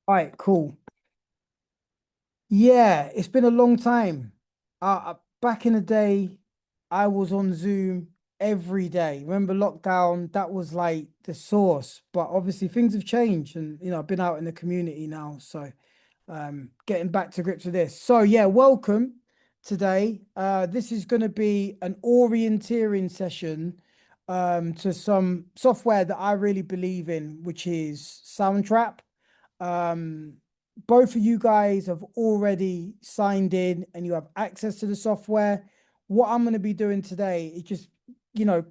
All right, cool. Yeah, it's been a long time. Back in the day, I was on Zoom every day. Remember lockdown? That was like the source. But obviously things have changed, and I've been out in the community now, so getting back to grips with this. So yeah, welcome today. This is going to be an orienteering session to some software that I really believe in, which is Soundtrap. Um, Both of you guys have already signed in and you have access to the software. What I'm going to be doing today is just,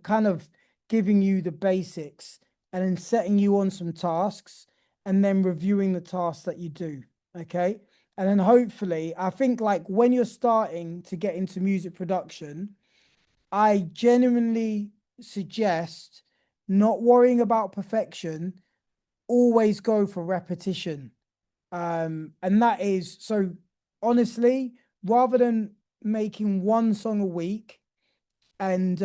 kind of giving you the basics and then setting you on some tasks and then reviewing the tasks that you do. Okay. And then hopefully, I think like when you're starting to get into music production, I genuinely suggest not worrying about perfection, always go for repetition. And that is so honestly, rather than making one song a week and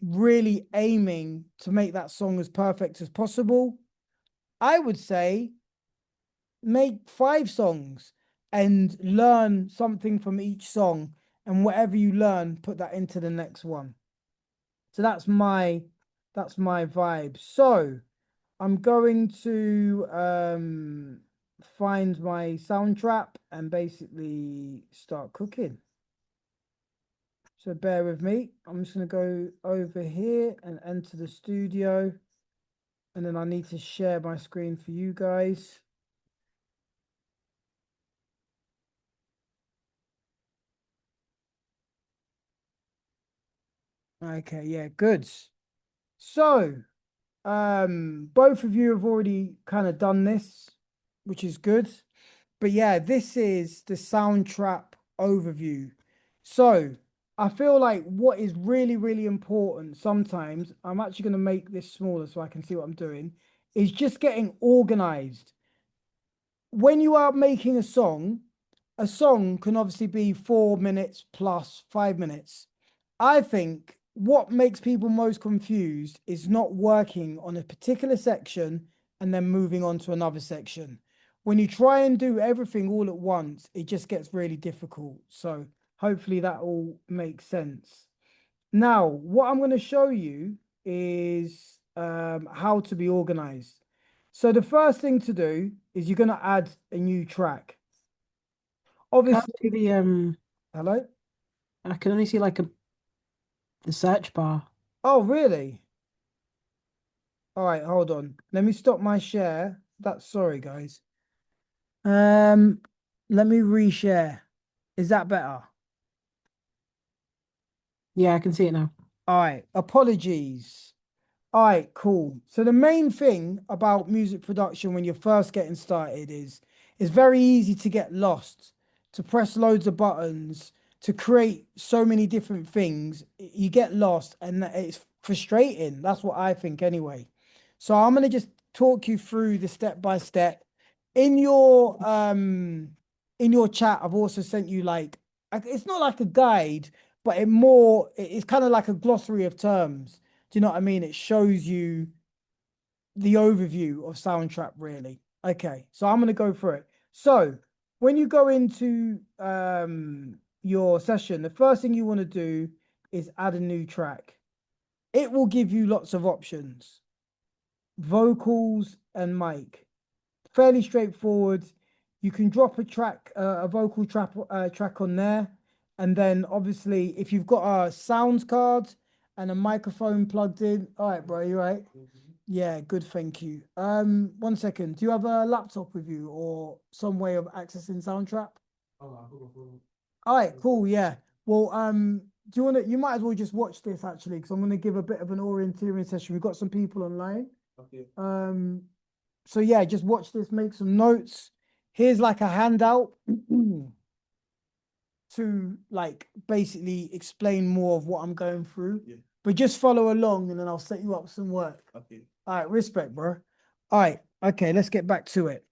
really aiming to make that song as perfect as possible, I would say make 5 songs and learn something from each song. And whatever you learn, put that into the next one. So that's my vibe. So I'm going to find my Soundtrap and basically start cooking. So bear with me. I'm just going to go over here and enter the studio. And then I need to share my screen for you guys. Okay, yeah, good. So, both of you have already kind of done this, which is good. But yeah, this is the Soundtrap overview. So I feel like what is really, really important sometimes, I'm actually going to make this smaller so I can see what I'm doing, is just getting organized. When you are making a song can obviously be 4 minutes plus 5 minutes. I think what makes people most confused is not working on a particular section and then moving on to another section. When you try and do everything all at once, it just gets really difficult. So hopefully that all makes sense. Now, what I'm going to show you is how to be organized. So the first thing to do is you're going to add a new track. Can't Obviously, see hello? I can only see like the search bar. Oh, really? All right, hold on. Let me stop my share. That's sorry, guys. Um, Let me reshare. Is that better? Yeah, I can see it now. All right, apologies. All right, cool. So the main thing about music production when you're first getting started is it's very easy to get lost, to press loads of buttons, to create so many different things. You get lost and it's frustrating. That's what I think anyway. So I'm gonna just talk you through the step by step. In your chat, I've also sent you it's not like a guide, but it's kind of like a glossary of terms. Do you know what I mean? It shows you the overview of Soundtrap, really. Okay, so I'm gonna go through it. So when you go into your session, the first thing you want to do is add a new track. It will give you lots of options, vocals and mic. Fairly straightforward. You can drop a vocal track on there, and then obviously if you've got a sound card and a microphone plugged in. All right, bro, you right? Yeah, good, thank you. One second. Do you have a laptop with you or some way of accessing Soundtrap? All right, cool, yeah. Well, do you want to? You might as well just watch this actually, because I'm going to give a bit of an orienteering session. We've got some people online. Um, so yeah, just watch this, make some notes. Here's like a handout to like basically explain more of what I'm going through. Yeah. But just follow along and then I'll set you up some work. Okay. All right, respect, bro. All right, okay, let's get back to it.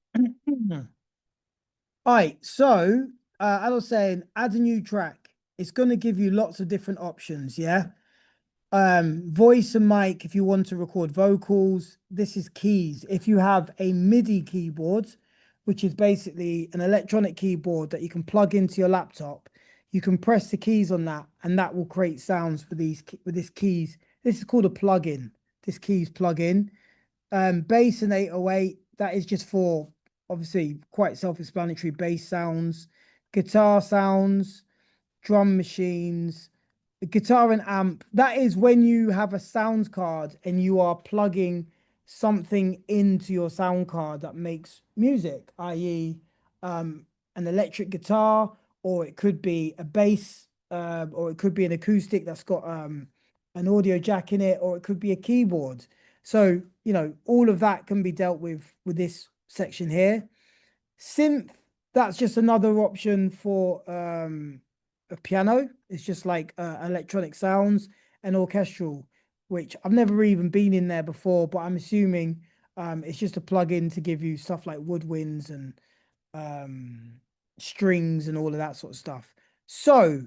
All right, so as I was saying, add a new track. It's going to give you lots of different options, yeah? Voice and mic if you want to record vocals. This is keys. If you have a MIDI keyboard, which is basically an electronic keyboard that you can plug into your laptop, you can press the keys on that and that will create sounds for these with this keys. This is called a plugin. This keys plugin. Bass and 808, that is just for obviously quite self-explanatory bass sounds, guitar sounds, drum machines, guitar and amp. That is when you have a sound card and you are plugging something into your sound card that makes music, i.e., an electric guitar, or it could be a bass, or it could be an acoustic that's got an audio jack in it, or it could be a keyboard. So, all of that can be dealt with this section here. Synth, that's just another option for a piano. It's just like electronic sounds and orchestral, which I've never even been in there before, but I'm assuming it's just a plug-in to give you stuff like woodwinds and um, strings and all of that sort of stuff. So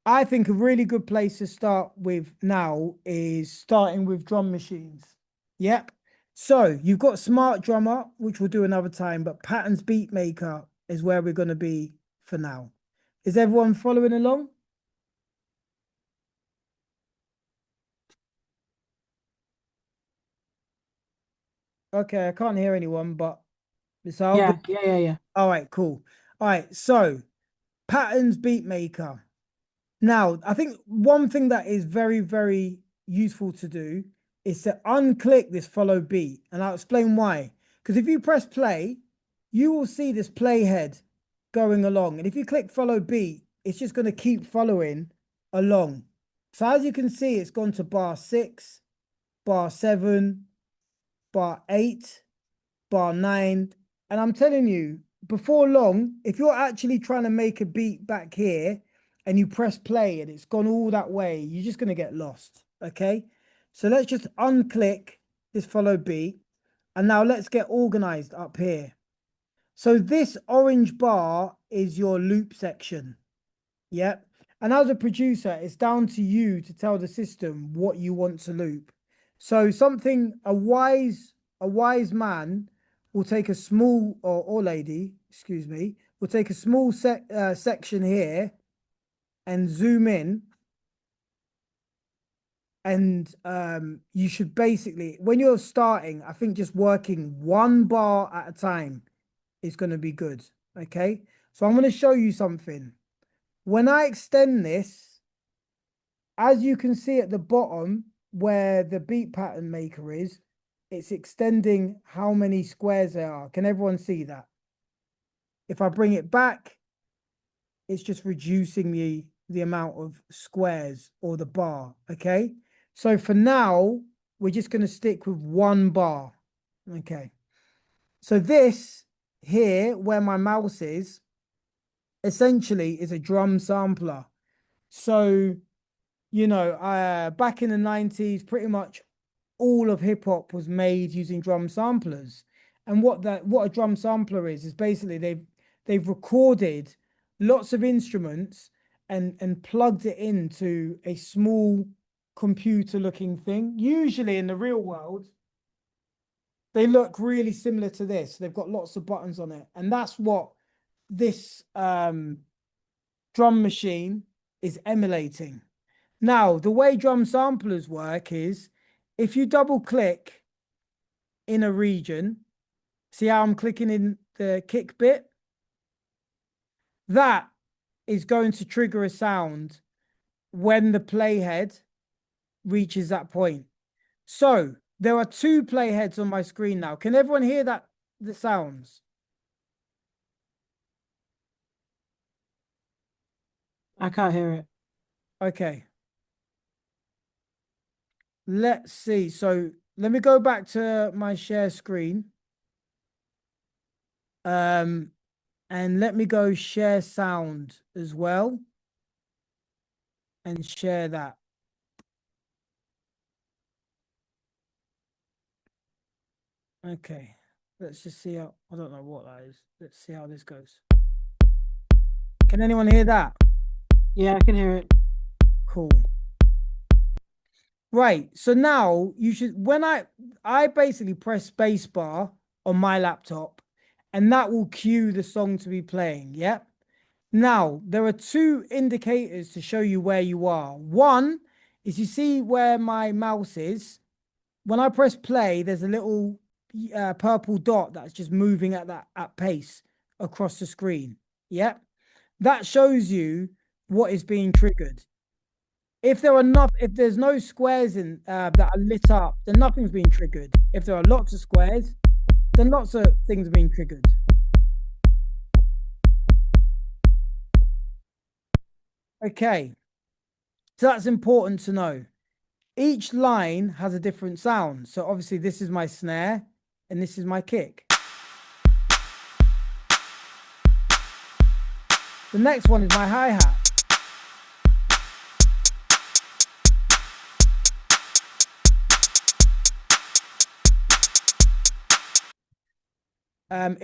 I think a really good place to start with now is starting with drum machines. Yep. So you've got Smart Drummer, which we'll do another time, but Patterns Beat Maker is where we're going to be for now. Is everyone following along? Okay, I can't hear anyone, but it's all good. Yeah. All right, cool. All right, so Patterns Beat Maker. Now, I think one thing that is very, very useful to do is to unclick this follow beat. And I'll explain why. Because if you press play, you will see this playhead going along. And if you click follow beat, it's just going to keep following along. So as you can see, it's gone to bar 6, bar 7, bar 8, bar 9. And I'm telling you, before long, if you're actually trying to make a beat back here and you press play and it's gone all that way, you're just going to get lost. Okay. So let's just unclick this follow beat. And now let's get organized up here. So this orange bar is your loop section. Yep. And as a producer, it's down to you to tell the system what you want to loop. So something a wise man will take a small or lady, excuse me, will take a small section here and zoom in. And you should basically, when you're starting, I think just working one bar at a time is going to be good. Okay. So I'm going to show you something. When I extend this, as you can see at the bottom where the beat pattern maker is, it's extending how many squares there are. Can everyone see that? If I bring it back, it's just reducing the amount of squares or the bar. Okay. So for now, we're just going to stick with one bar. Okay. So this here, where my mouse is, essentially is a drum sampler. So, back in the 90s, pretty much all of hip hop was made using drum samplers. And what a drum sampler is basically they've recorded lots of instruments and plugged it into a small computer looking thing. Usually in the real world, they look really similar to this. They've got lots of buttons on it. And that's what this drum machine is emulating. Now, the way drum samplers work is if you double click in a region, see how I'm clicking in the kick bit? That is going to trigger a sound when the playhead reaches that point. So there are two playheads on my screen now. Can everyone hear that? The sounds? I can't hear it. Okay. Let's see. So let me go back to my share screen. And let me go share sound as well. And share that. Okay. Let's just see how, I don't know what that is. Let's see how this goes. Can anyone hear that? Yeah, I can hear it. Cool. Right. So now you should when I basically press space bar on my laptop and that will cue the song to be playing. Yeah. Now there are two indicators to show you where you are. One is you see where my mouse is. When I press play, there's a little purple dot that's just moving at that at pace across the screen. Yeah. That shows you what is being triggered. If there's no squares in that are lit up, then nothing's being triggered. If there are lots of squares, then lots of things are being triggered. Okay, so that's important to know. Each line has a different sound. So obviously this is my snare and this is my kick. The next one is my hi-hat.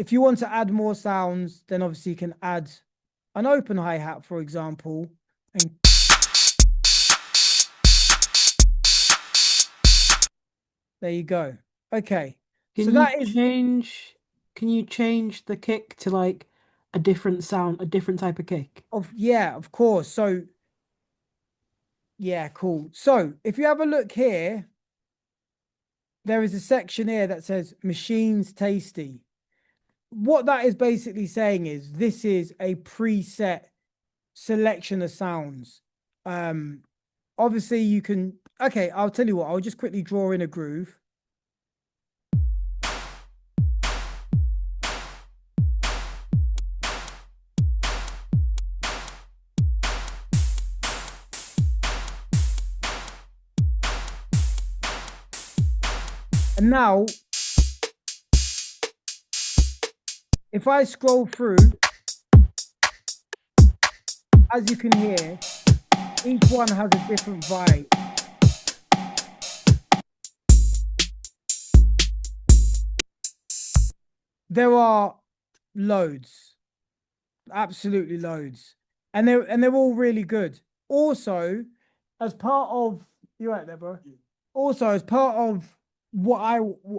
If you want to add more sounds, then obviously you can add an open hi-hat, for example, and there you go. Okay. So Can you that is change? Can you change the kick to like a different sound, a different type of kick? yeah, of course. So yeah, cool. So if you have a look here, there is a section here that says machines tasty. What that is basically saying is this is a preset selection of sounds. Um, Obviously you can, okay, I'll tell you what, I'll just quickly draw in a groove. And now, if I scroll through, as you can hear, each one has a different vibe. There are loads, absolutely loads, and they're all really good. Also, as part of you're right there, bro. Also, as part of what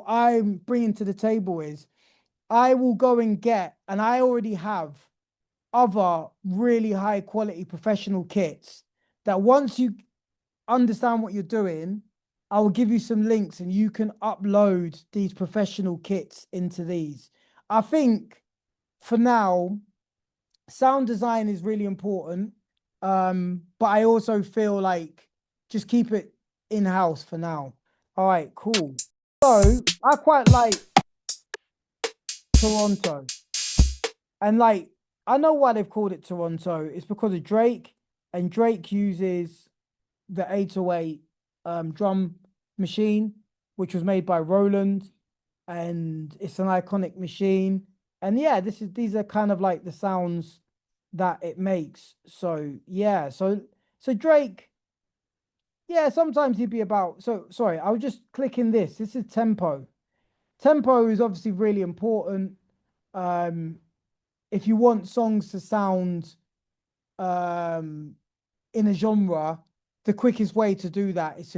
I'm bringing to the table is I will go and get, and I already have other really high quality professional kits that once you understand what you're doing, I will give you some links and you can upload these professional kits into these. I think for now, sound design is really important. But I also feel like just keep it in-house for now. All right, cool. So I quite like Toronto. And like I know why they've called it Toronto. It's because of Drake, and Drake uses the 808 drum machine, which was made by Roland, and it's an iconic machine. And yeah, these are kind of like the sounds that it makes. So yeah, so Drake, yeah, sometimes he'd be about. So sorry, I was just clicking this. This is tempo. Tempo is obviously really important. Um, if you want songs to sound um in a genre, the quickest way to do that is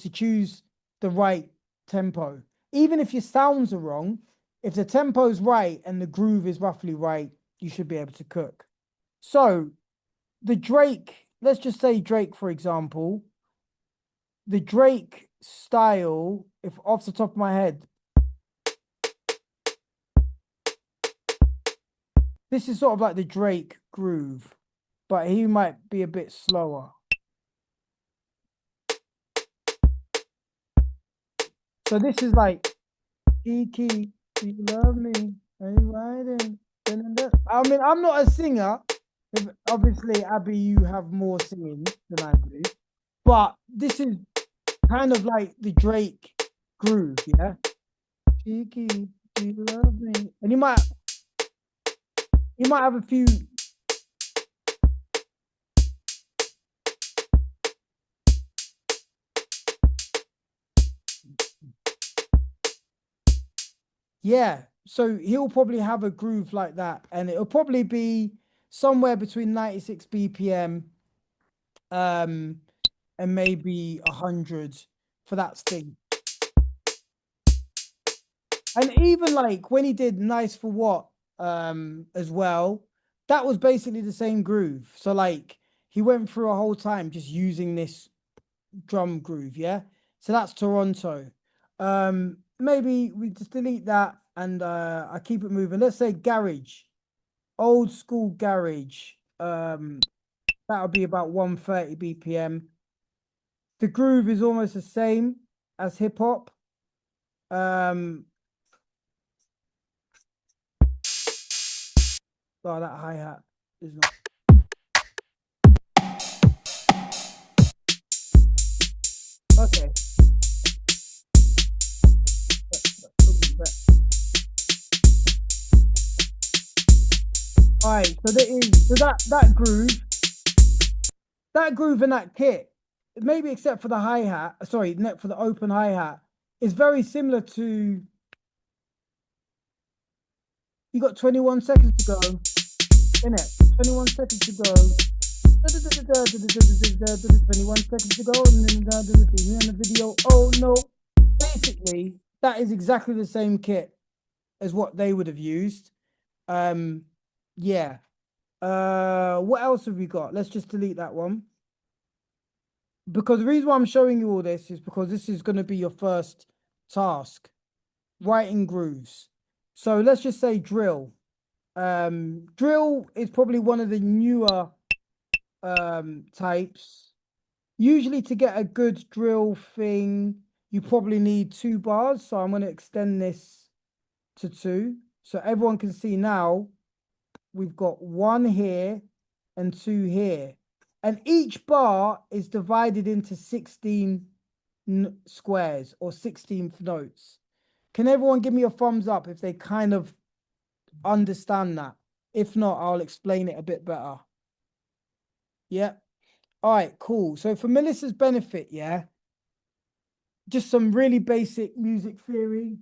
to choose the right tempo. Even if your sounds are wrong, if the tempo's right and the groove is roughly right, you should be able to cook. So the Drake, let's just say Drake, for example, the Drake style, if off the top of my head, this is sort of like the Drake groove, but he might be a bit slower. So this is like Kiki, do you love me? Are you riding? I mean, I'm not a singer. Obviously, Abby, you have more singing than I do. But this is kind of like the Drake groove, yeah? Kiki, do you love me? And you might have a few. Yeah, so he'll probably have a groove like that, and it'll probably be somewhere between 96 BPM. Um, and maybe 100 for that sting. And even like when he did Nice for What as well, that was basically the same groove. So like he went through a whole time just using this drum groove, yeah. So that's Toronto. Maybe we just delete that and I keep it moving. Let's say garage, old school garage. That'll be about 130 BPM. The groove is almost the same as hip hop. Um, oh, that hi-hat is not. Okay. All right, so there is so that groove and that kit, maybe except for the hi-hat, sorry, for the open hi-hat, is very similar to you got 21 seconds to go, innit? 21 seconds to go. 21 seconds to go, and then see me on the video. Oh no. Basically, that is exactly the same kit as what they would have used. Yeah. What else have we got? Let's just delete that one. Because the reason why I'm showing you all this is because this is going to be your first task, writing grooves. So let's just say drill. Drill is probably one of the newer types. Usually to get a good drill thing, you probably need 2 bars. So I'm going to extend this to 2. So everyone can see now we've got 1 here and 2 here. And each bar is divided into 16 squares or 16th notes. Can everyone give me a thumbs up if they kind of understand that? If not, I'll explain it a bit better. Yeah. All right, cool. So for Melissa's benefit, yeah, just some really basic music theory.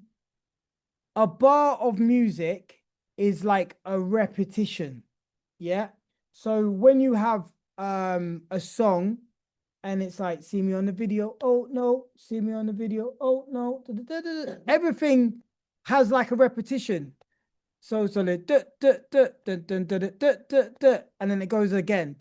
A bar of music is like a repetition. Yeah. So when you have a song and it's like, see me on the video, oh no, see me on the video, oh no, everything has like a repetition. So like and then it goes again.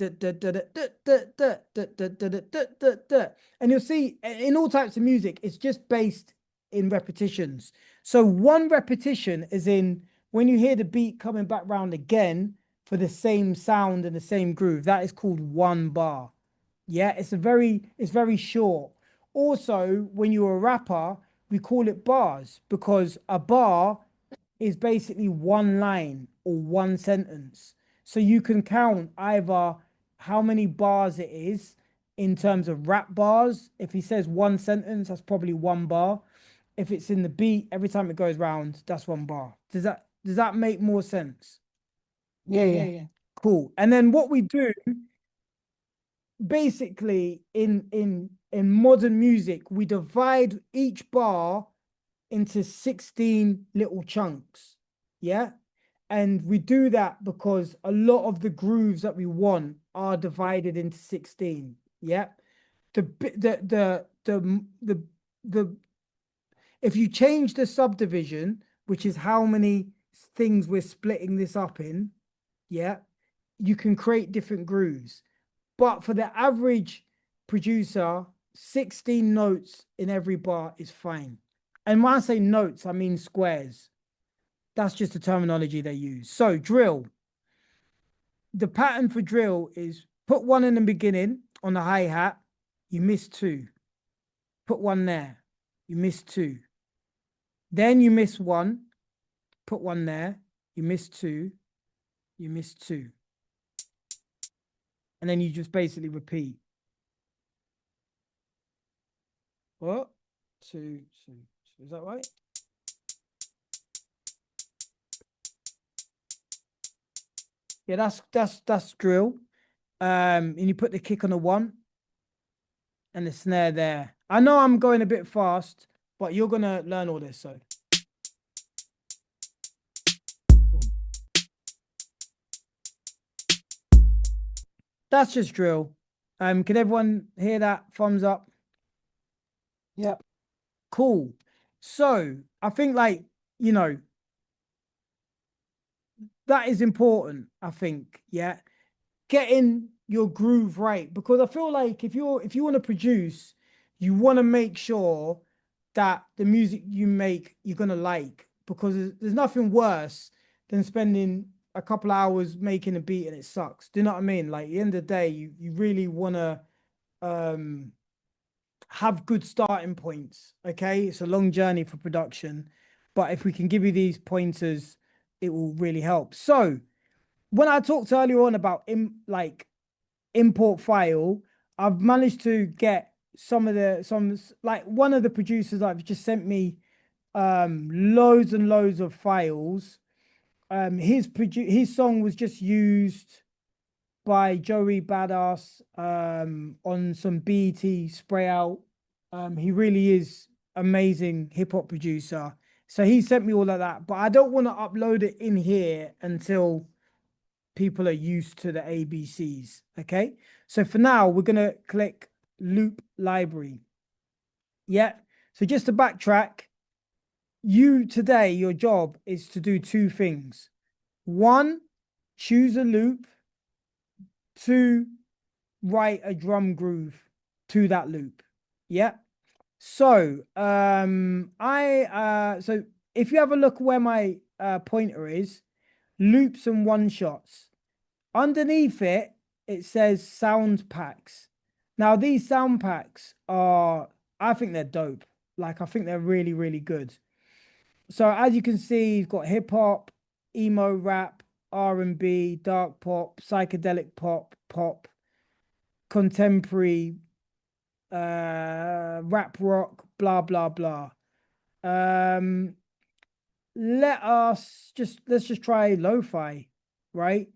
And you'll see in all types of music, it's just based in repetitions. So one repetition is in when you hear the beat coming back round again for the same sound and the same groove, that is called 1 bar. Yeah, it's very short. Also, when you're a rapper, we call it bars because a bar is basically 1 line or 1 sentence. So you can count either how many bars it is in terms of rap bars. If he says 1 sentence, that's probably 1 bar. If it's in the beat, every time it goes round, that's 1 bar. Does that make more sense? Yeah, Yeah, yeah. yeah. Cool. And then what we do basically in modern music, we divide each bar into 16 little chunks. Yeah. And we do that because a lot of the grooves that we want are divided into 16. Yeah. The if you change the subdivision, which is how many things we're splitting this up in, yeah, you can create different grooves. But for the average producer, 16 notes in every bar is fine. And when I say notes, I mean squares. That's just the terminology they use. So drill. The pattern for drill is put 1 in the beginning on the hi-hat, you miss 2. Put 1 there, you miss 2. Then you miss 1, put 1 there, you miss 2, you miss 2. And then you just basically repeat. What? 2, 2, 2. Is that right? Yeah, that's drill. And you put the kick on the 1 and the snare there. I know I'm going a bit fast, but you're gonna learn all this, so that's just drill. Can everyone hear that? Thumbs up. Yep. Cool. So I think like, you know, that is important, I think. Yeah. Getting your groove right. Because I feel like if you want to produce, you want to make sure that the music you make you're gonna like. Because there's nothing worse than spending a couple hours making a beat and it sucks. Do you know what I mean? Like at the end of the day, you really wanna um have good starting points. Okay. It's a long journey for production. But if we can give you these pointers, it will really help. So when I talked earlier on about like import file, I've managed to get some like one of the producers I've just sent me loads and loads of files. His song was just used by Joey Badass on some BET spray out. He really is amazing hip hop producer. So he sent me all of that, but I don't want to upload it in here until people are used to the ABCs. Okay. So for now, we're going to click loop library. Yeah. So just to backtrack, you today, your job is to do two things. One, choose a loop. Two, write a drum groove to that loop. Yeah. So so if you have a look where my pointer is, loops and one shots. Underneath it, it says sound packs. Now, these sound packs are, I think they're dope. Like, I think they're really, really good. So, as you can see, you've got hip hop, emo rap, R&B, dark pop, psychedelic pop, pop, contemporary, rap rock, blah, blah, blah. Um, let's just try lo-fi, right?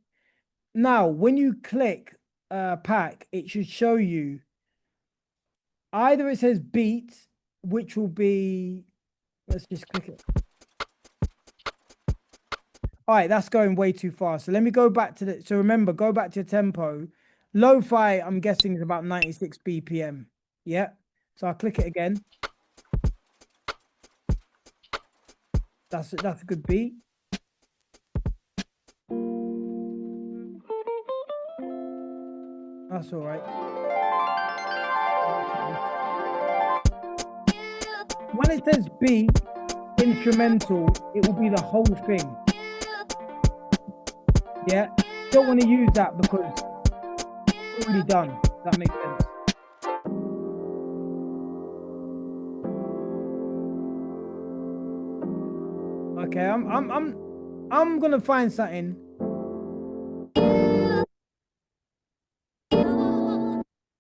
Now, when you click pack, it should show you either it says beat, which will be, let's just click it. All right, that's going way too fast. So let me go back to so remember, go back to your tempo. Lo-fi, I'm guessing is about 96 BPM. Yeah. So I'll click it again. That's a good beat. That's all right. When it says beat, instrumental, it will be the whole thing. Yeah. Don't want to use that because it's already done. That makes sense. Okay, I'm gonna find something.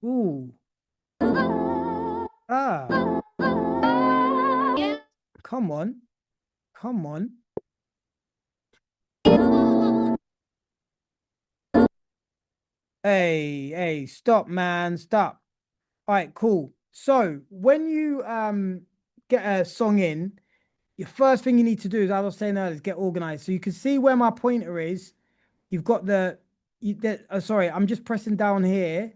Ooh. Ah, come on. Come on. Hey, stop, man. Stop. All right, cool. So when you get a song in, your first thing you need to do, as I was saying earlier, is get organized. So you can see where my pointer is. You've got sorry, I'm just pressing down here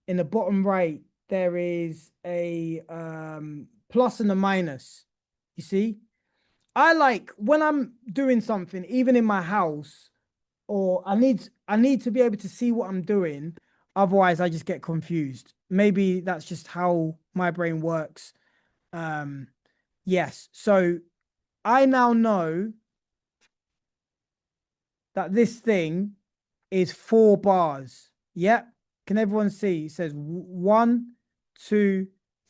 in the bottom right. There is a plus and a minus. You see? I like when I'm doing something, even in my house, or I need to be able to see what I'm doing. Otherwise, I just get confused. Maybe that's just how my brain works. Um, yes. So I now know that this thing is 4 bars. Yep. Can everyone see? It says one, two,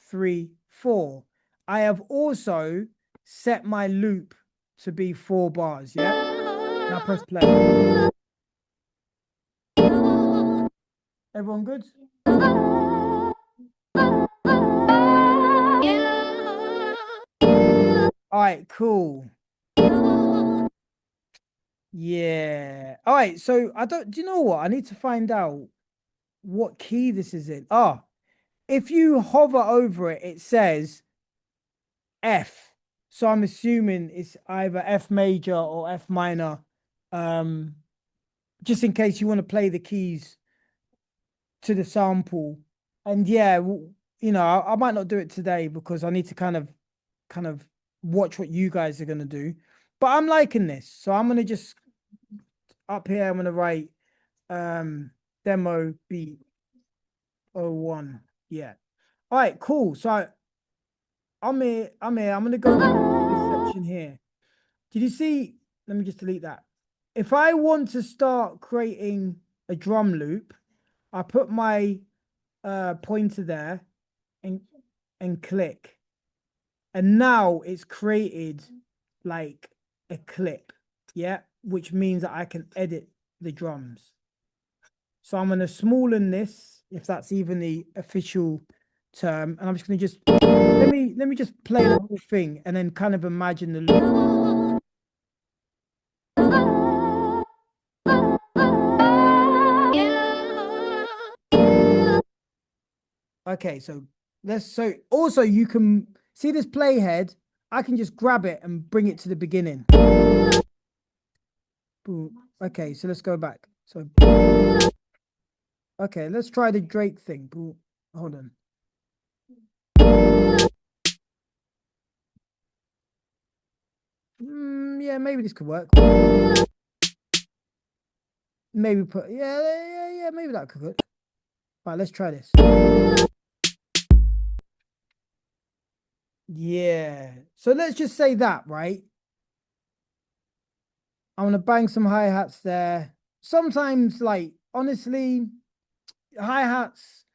three, four. I have also set my loop to be 4 bars. Yeah. Now press play. Everyone good? All right, cool. Yeah. All right. So do you know what? I need to find out what key this is in. Ah, if you hover over it, it says F. So I'm assuming it's either F major or F minor. Um, just in case you want to play the keys to the sample. And yeah, you know, I might not do it today because I need to kind of watch what you guys are gonna do. But I'm liking this. So I'm gonna just up here, I'm gonna write um demo beat 01. Yeah. All right, cool. So I'm gonna go to this section here. Did you see? Let me just delete that. If I want to start creating a drum loop, I put my pointer there and click. And now it's created like a clip. Yeah, which means that I can edit the drums. So I'm gonna smallen this, if that's even the official term, and I'm just gonna just let me just play the whole thing and then kind of imagine the loop. Okay, so so also you can see this playhead. I can just grab it and bring it to the beginning. Boom. Okay, so let's go back. So okay, let's try the Drake thing. Boom. Hold on. Yeah, maybe this could work. Maybe put yeah, maybe that could work. All right, let's try this. Yeah. So let's just say that, right? I'm gonna bang some hi-hats there. Sometimes, like, honestly, hi-hats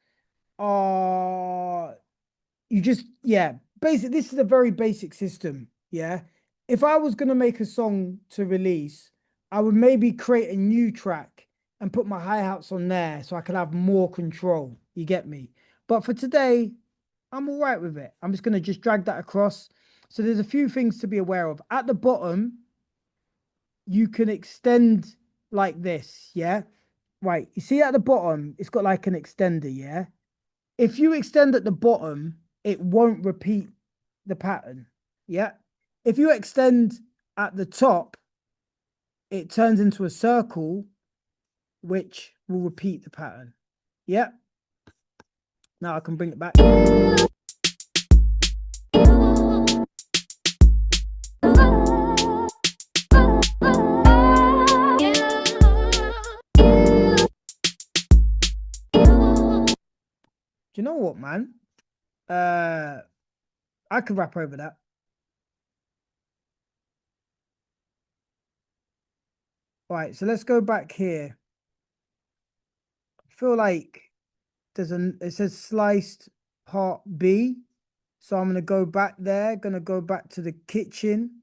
are you just yeah, basic. This is a very basic system. Yeah. If I was gonna make a song to release, I would maybe create a new track and put my hi-hats on there so I could have more control. You get me? But for today, I'm all right with it. I'm just gonna just drag that across. So there's a few things to be aware of. At the bottom, you can extend like this, yeah? Right. You see at the bottom, it's got like an extender, yeah? If you extend at the bottom, it won't repeat the pattern. Yeah. If you extend at the top, it turns into a circle, which will repeat the pattern. Yeah. Now I can bring it back. Do you know what, man? Uh, I could rap over that. All right, so let's go back here. I feel like it says sliced part B. So I'm gonna go back there, gonna go back to the kitchen,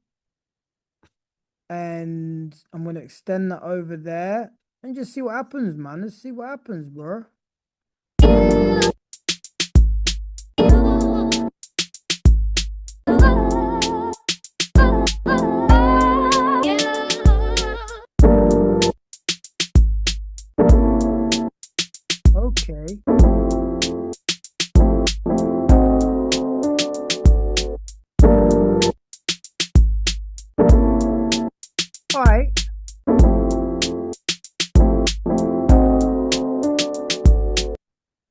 and I'm gonna extend that over there and just see what happens, man. Let's see what happens, bro. Okay. All right.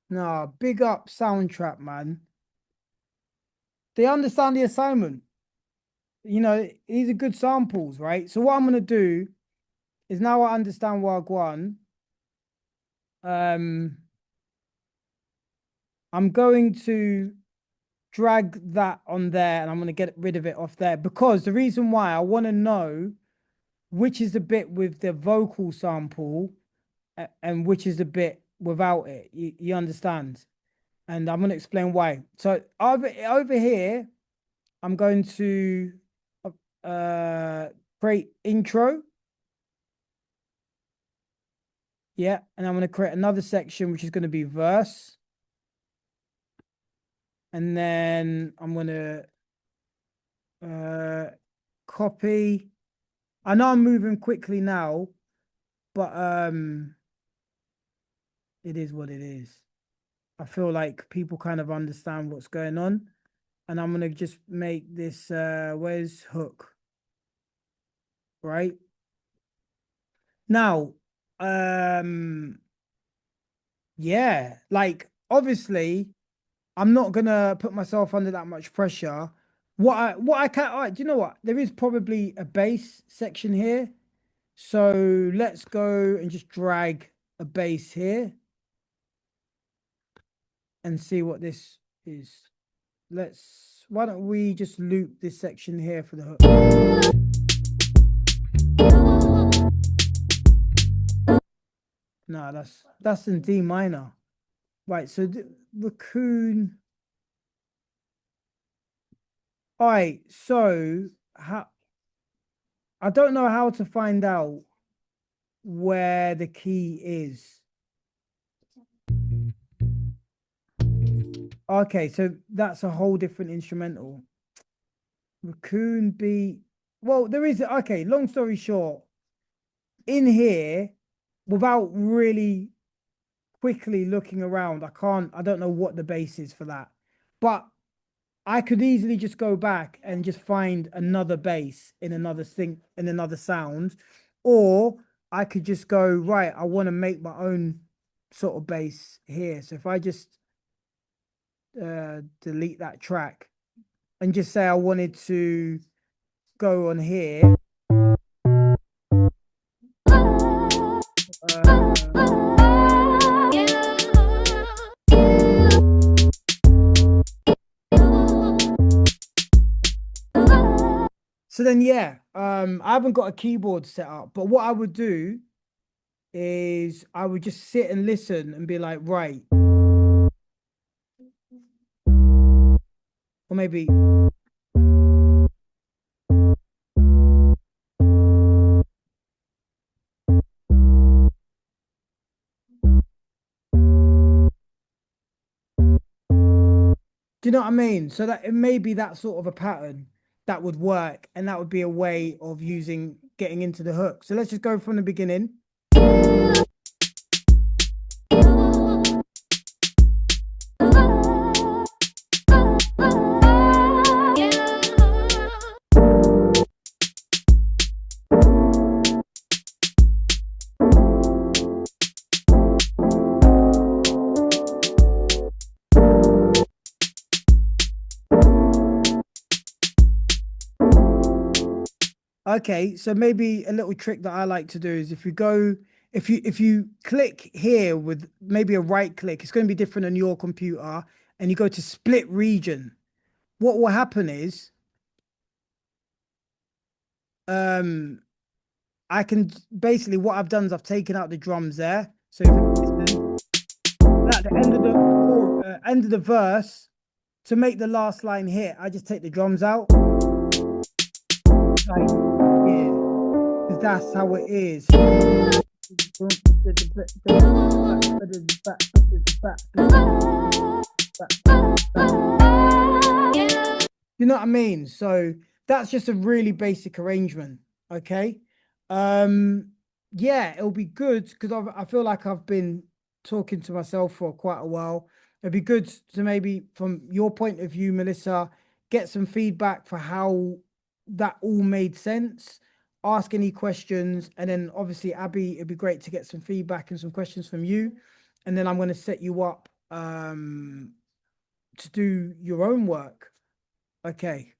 Nah, big up Soundtrap, man. They understand the assignment. You know, these are good samples, right? So what I'm gonna do is now I understand Wagwan. Um, I'm going to drag that on there and I'm going to get rid of it off there because the reason why I want to know which is the bit with the vocal sample and which is the bit without it. You understand? And I'm going to explain why. So over here, I'm going to uh create intro. Yeah, and I'm going to create another section which is going to be verse. And then I'm going to copy. I know I'm moving quickly now, but it is what it is. I feel like people kind of understand what's going on. And I'm gonna just make this where's hook? Right? Now, um Yeah, like obviously I'm not gonna put myself under that much pressure. What I can, all right, do you know what? There is probably a bass section here. So let's go and just drag a bass here and see what this is. Why don't we just loop this section here for the hook? No, that's in D minor. Right, so the raccoon. All right, so how I don't know how to find out where the key is. Okay, so that's a whole different instrumental. Raccoon beat. Well, there is okay, long story short, in here, without really quickly looking around, I don't know what the base is for that. But I could easily just go back and just find another bass in another thing in another sound. Or I could just go, right, I want to make my own sort of bass here. So if I just delete that track and just say I wanted to go on here. So then, yeah, I haven't got a keyboard set up, but what I would do is I would just sit and listen and be like, right, or maybe, do you know what I mean? So that it may be that sort of a pattern that would work, and that would be a way of getting into the hook. So let's just go from the beginning. Okay, so maybe a little trick that I like to do is if you click here with maybe a right click, it's going to be different on your computer, and you go to split region. What will happen is um I can basically what I've done is I've taken out the drums there. So if you listen, at the end of end of the verse, to make the last line hit, I just take the drums out. Like, yeah, because that's how it is. You know what I mean? So that's just a really basic arrangement. Okay. Um, yeah, it'll be good because I feel like I've been talking to myself for quite a while. It'd be good to maybe, from your point of view, Melissa, get some feedback for how that all made sense. Ask any questions, and then obviously, Abby, it'd be great to get some feedback and some questions from you. And then I'm going to set you up to do your own work. Okay.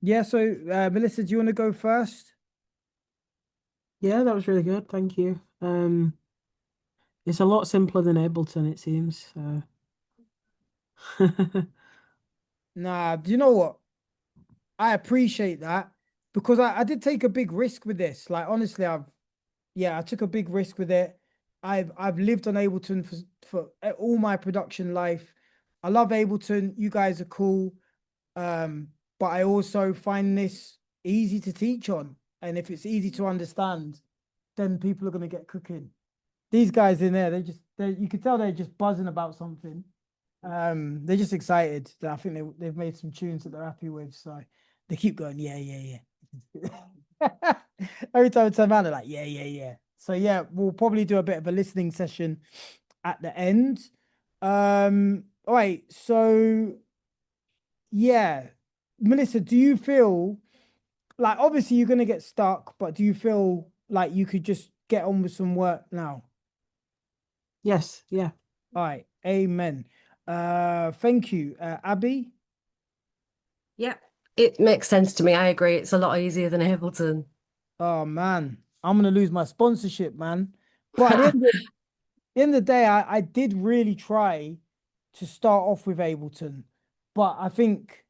Yeah, so Melissa, do you want to go first? Yeah, that was really good. Thank you. It's a lot simpler than Ableton, it seems. So. Nah, do you know what? I appreciate that because I did take a big risk with this. Like honestly, I took a big risk with it. I've lived on Ableton for all my production life. I love Ableton. You guys are cool. But I also find this easy to teach on. And if it's easy to understand, then people are gonna get cooking. These guys in there, you could tell they're just buzzing about something. They're just excited. I think they've made some tunes that they're happy with, so they keep going, yeah, yeah, yeah. Every time I turn around, they're like, yeah, yeah, yeah. So yeah, we'll probably do a bit of a listening session at the end. All right, so yeah. Melissa, do you feel like obviously you're gonna get stuck, but do you feel like you could just get on with some work now? Yes, yeah. All right, amen. Thank you, Abby. Yeah, it makes sense to me. I agree. It's a lot easier than Ableton. Oh man, I'm gonna lose my sponsorship, man. But at the end of the day, I did really try to start off with Ableton, but I think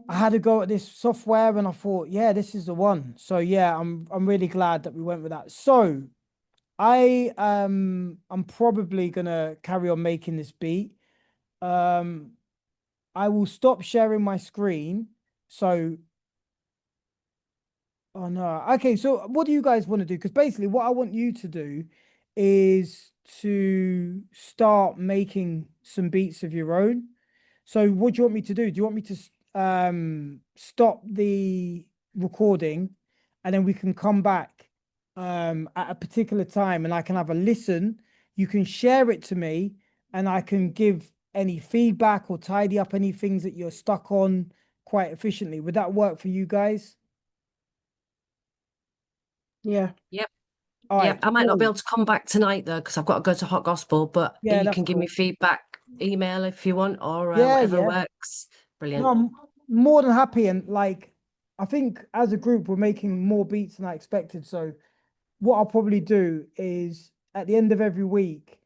I had to go at this software and I thought, yeah, this is the one. So yeah, I'm really glad that we went with that. So I'm probably gonna carry on making this beat. Um I will stop sharing my screen. So oh no. Okay, so what do you guys want to do? Because basically what I want you to do is to start making some beats of your own. So what do you want me to do? Do you want me to stop the recording and then we can come back at a particular time and I can have a listen. You can share it to me and I can give any feedback or tidy up any things that you're stuck on quite efficiently. Would that work for you guys? Yeah. Yep, All right, yep. I might not be cool. able to come back tonight though, because I've got to go to Hot Gospel, but Yeah, you that's can give me cool. feedback, email if you want, or Yeah, whatever yeah. works. No, Brilliant. I'm more than happy and like I think as a group we're making more beats than I expected. So what I'll probably do is at the end of every week,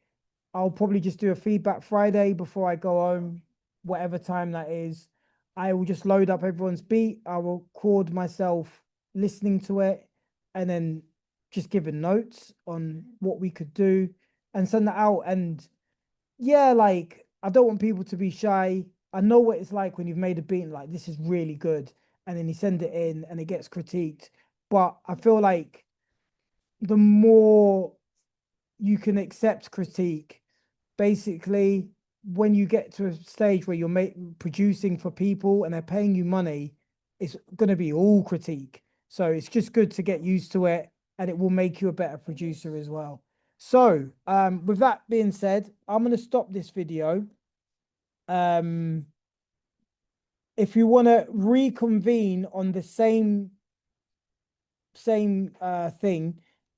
I'll probably just do a feedback Friday before I go home, whatever time that is. I will just load up everyone's beat. I will record myself listening to it and then just giving notes on what we could do and send that out. And yeah, like I don't want people to be shy. I know what it's like when you've made a beat and like this is really good, and then you send it in and it gets critiqued. But I feel like the more you can accept critique, basically, when you get to a stage where you're producing for people and they're paying you money, it's going to be all critique. So it's just good to get used to it and it will make you a better producer as well. So, with that being said, I'm going to stop this video. Um, if you want to reconvene on the same thing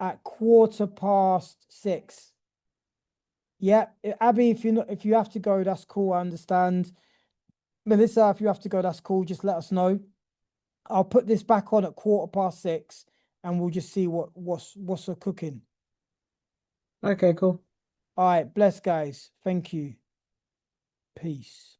at 6:15. Yeah, Abby, if you have to go, that's cool. I understand. Melissa, if you have to go, that's cool. Just let us know. I'll put this back on at 6:15, and we'll just see what's a cooking. Okay, cool. All right, bless guys. Thank you. Peace.